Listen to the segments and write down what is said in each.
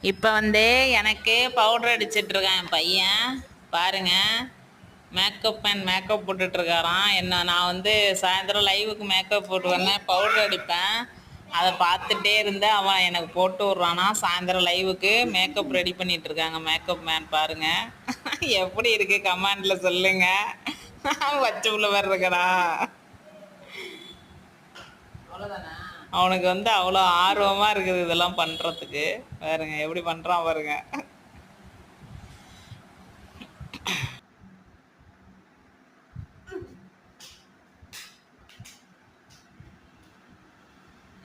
இப்போ வந்து எனக்கு பவுடர் அடிச்சிட்ருக்கான் என் பையன் பாருங்க. மேக்கப் மேன் மேக்கப் போட்டுட்ருக்காராம். என்ன நான் வந்து சாயந்தரம் லைவுக்கு மேக்கப் போட்டு வந்தேன், பவுடர் அடிப்பேன். அதை பார்த்துட்டே இருந்தேன். அவன் எனக்கு போட்டு விட்றானா. சாயந்தரம் லைவுக்கு மேக்கப் ரெடி பண்ணிட்டு இருக்காங்க மேக்கப் மேன் பாருங்க. எப்படி இருக்கு கமெண்ட்ல சொல்லுங்க. வச்சு உள்ள வேற இருக்கடா. அவ்வளோதானா? அவனுக்கு வந்து அவ்வளோ ஆர்வமாக இருக்குது இதெல்லாம் பண்ணுறதுக்கு. பாருங்க எப்படி பண்ணுறான் பாருங்க.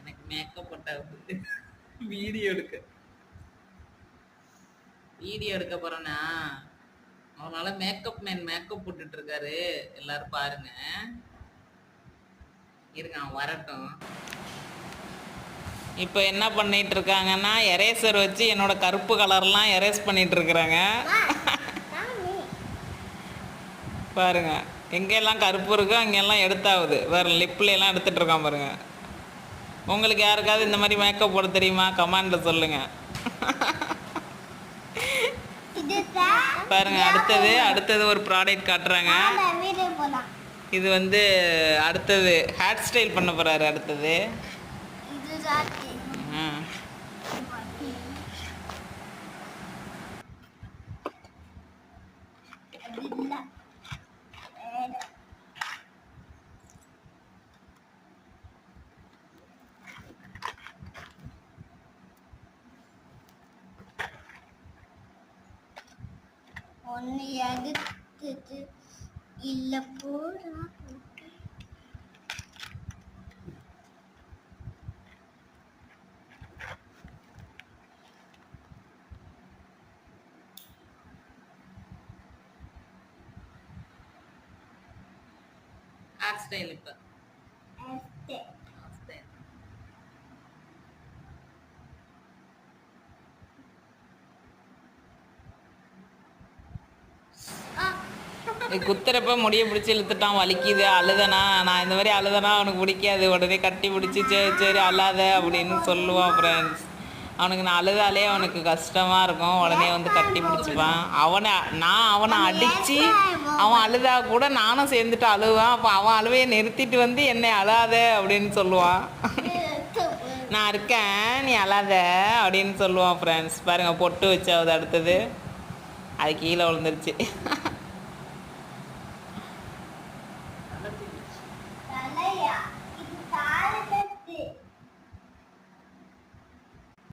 எனக்கு மேக்கப் போட்டா வீடியோ எடுக்க போகிறேன்னா அவனால மேக்கப் மேன் மேக்கப் போட்டுட்டு இருக்காரு. எல்லாரும் பாருங்க. இருங்க அவன் வரட்டும். இப்போ என்ன பண்ணிட்டு இருக்காங்கன்னா எரேசர் வச்சு என்னோட கருப்பு கலர்லாம் எரேஸ் பண்ணிட்டு இருக்கிறாங்க. பாருங்க எங்கெல்லாம் கருப்பு இருக்கோ அங்கெல்லாம் எடுத்தாவது. வேறு லிப்லாம் எடுத்துட்டு இருக்கான் பாருங்க. உங்களுக்கு யாருக்காவது இந்த மாதிரி மேக்கப் போட தெரியுமா? கமெண்ட்ல சொல்லுங்க. பாருங்க அடுத்தது ஒரு ப்ராடக்ட் காட்டுறாங்க. இது வந்து அடுத்தது ஹேர் ஸ்டைல் பண்ண போறாரு. அடுத்தது ஒன்னு எடுத்தது இல்ல பூரா ஹேர் ஸ்டைல் இப்போ குத்துறப்ப முடிய பிடிச்சி இழுத்துட்டான். வலிக்குது. அழுதனா நான் இந்த மாதிரி அழுதனா அவனுக்கு பிடிக்காது. உடனே கட்டி பிடிச்சி சரி சரி அழாத அப்படின்னு சொல்லுவான் ஃப்ரெண்ட்ஸ். அவனுக்கு நான் அழுதாலே அவனுக்கு கஷ்டமாக இருக்கும். உடனே வந்து கட்டி பிடிச்சிப்பான். அவனை அடித்து அவன் அழுதா கூட நானும் சேர்ந்துட்டு அழுவான். அப்போ அவன் அழுவையை நிறுத்திட்டு வந்து என்னை அழாத அப்படின்னு சொல்லுவான். நான் இருக்கேன் நீ அழாத அப்படின்னு சொல்லுவான் ஃப்ரெண்ட்ஸ். பாருங்கள் பொட்டு வச்சாவது அடுத்தது அது கீழே விழுந்துருச்சு.